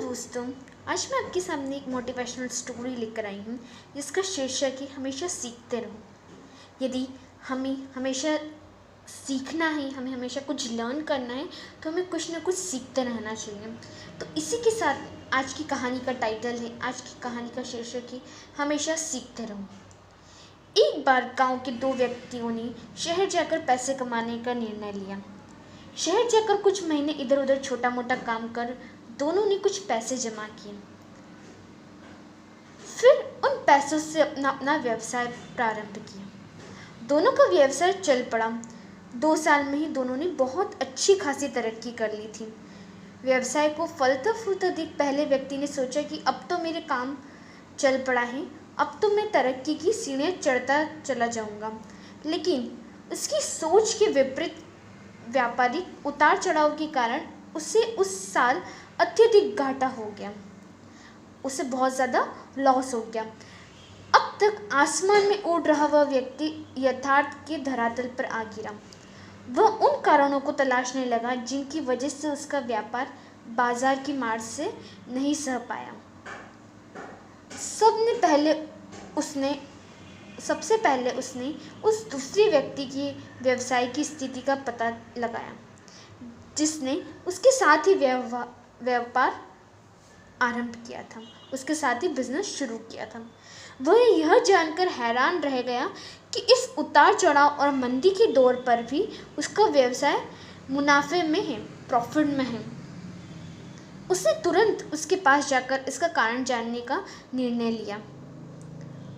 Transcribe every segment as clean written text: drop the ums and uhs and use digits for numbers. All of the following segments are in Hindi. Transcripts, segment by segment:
दोस्तों, आज मैं आपके सामने एक मोटिवेशनल स्टोरी लेकर आई हूँ जिसका शीर्षक है हमेशा सीखते रहो। यदि हमें हमेशा सीखना है, हमें हमेशा कुछ लर्न करना है तो हमें कुछ ना कुछ सीखते रहना चाहिए। तो इसी के साथ आज की कहानी का टाइटल है, आज की कहानी का शीर्षक है हमेशा सीखते रहो। एक बार गांव के दो व्यक्तियों ने शहर जाकर पैसे कमाने का निर्णय लिया। शहर जाकर कुछ महीने इधर उधर छोटा मोटा काम कर दोनों ने कुछ पैसे जमा किए। फिर उन पैसों से अपना अपना व्यवसाय प्रारंभ किया। दोनों का व्यवसाय चल पड़ा। 2 साल में ही दोनों ने बहुत अच्छी खासी तरक्की कर ली थी। व्यवसाय को फलता फूलता देख पहले व्यक्ति ने सोचा कि अब तो मेरे काम चल पड़ा है, अब तो मैं तरक्की की सीढ़ियाँ चढ़ता चला जाऊंगा। लेकिन उसकी सोच के विपरीत व्यापारिक उतार चढ़ाव के कारण उसे उस साल अत्यधिक घाटा हो गया। उसे बहुत ज़्यादा लॉस हो गया। अब तक आसमान में उड़ रहा वह व्यक्ति यथार्थ के धरातल पर आ गिरा। वह उन कारणों को तलाशने लगा जिनकी वजह से उसका व्यापार बाजार की मार से नहीं सह पाया। सबसे पहले उसने उस दूसरे व्यक्ति की व्यवसाय की स्थिति का पता लगाया जिसने उसके साथ ही व्यापार आरंभ किया था, उसके साथ ही बिजनेस शुरू किया था। वह यह जानकर हैरान रह गया कि इस उतार चढ़ाव और मंदी के दौर पर भी उसका व्यवसाय मुनाफे में है, प्रॉफिट में है। उसने तुरंत उसके पास जाकर इसका कारण जानने का निर्णय लिया।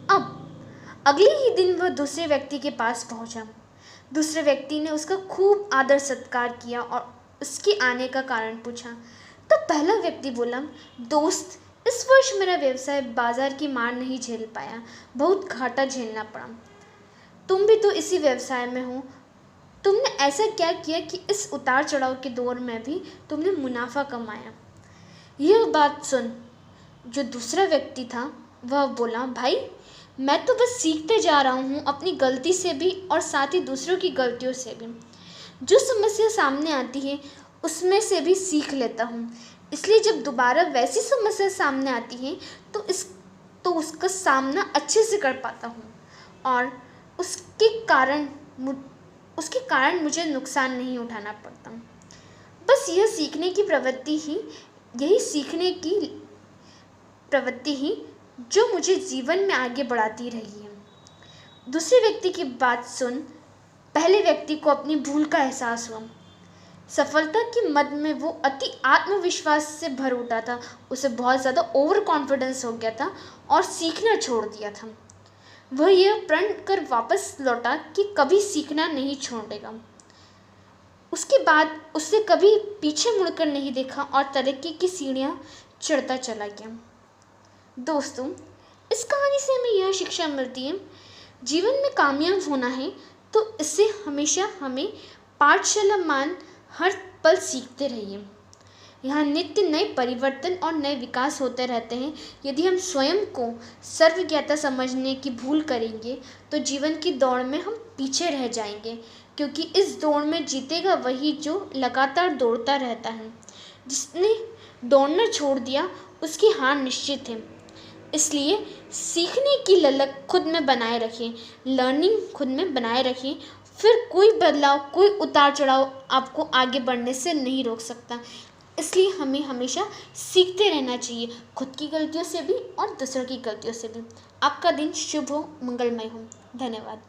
अब अगले ही दिन वह दूसरे व्यक्ति के पास पहुंचा। दूसरे व्यक्ति ने उसका खूब आदर सत्कार किया और उसके आने का कारण पूछा। तब पहला व्यक्ति बोला, दोस्त, इस वर्ष मेरा व्यवसाय बाजार की मार नहीं झेल पाया, बहुत घाटा झेलना पड़ा। तुम भी तो इसी व्यवसाय में हो, तुमने ऐसा क्या किया कि इस उतार चढ़ाव के दौर में भी तुमने मुनाफा कमाया? यह बात सुन जो दूसरा व्यक्ति था वह बोला, भाई, मैं तो बस सीखते जा रहा हूँ, अपनी गलती से भी और साथ ही दूसरों की गलतियों से भी। जो समस्या सामने आती है उसमें से भी सीख लेता हूँ, इसलिए जब दोबारा वैसी समस्या सामने आती है तो उसका सामना अच्छे से कर पाता हूँ और उसके कारण मुझे नुकसान नहीं उठाना पड़ता। बस यही सीखने की प्रवृत्ति ही जो मुझे जीवन में आगे बढ़ाती रही है। दूसरे व्यक्ति की बात सुन पहले व्यक्ति को अपनी भूल का एहसास हुआ। सफलता के मद में वो अति आत्मविश्वास से भर उठा था। उसे बहुत ज़्यादा ओवर कॉन्फिडेंस हो गया था और सीखना छोड़ दिया था। वह यह प्रण कर वापस लौटा कि कभी सीखना नहीं छोड़ेगा। उसके बाद उसने कभी पीछे मुड़कर नहीं देखा और तरक्की की सीढ़ियाँ चढ़ता चला गया। दोस्तों, इस कहानी से हमें यह शिक्षा मिलती है, जीवन में कामयाब होना है तो इससे हमेशा हमें पाठशाला मान हर पल सीखते रहिए। यहाँ नित्य नए परिवर्तन और नए विकास होते रहते हैं। यदि हम स्वयं को सर्वज्ञता समझने की भूल करेंगे तो जीवन की दौड़ में हम पीछे रह जाएंगे, क्योंकि इस दौड़ में जीतेगा वही जो लगातार दौड़ता रहता है। जिसने दौड़ना छोड़ दिया उसकी हार निश्चित है। इसलिए सीखने की ललक खुद में बनाए रखें, लर्निंग खुद में बनाए रखें। फिर कोई बदलाव, कोई उतार चढ़ाव आपको आगे बढ़ने से नहीं रोक सकता। इसलिए हमें हमेशा सीखते रहना चाहिए, खुद की गलतियों से भी और दूसरों की गलतियों से भी। आपका दिन शुभ हो, मंगलमय हो। धन्यवाद।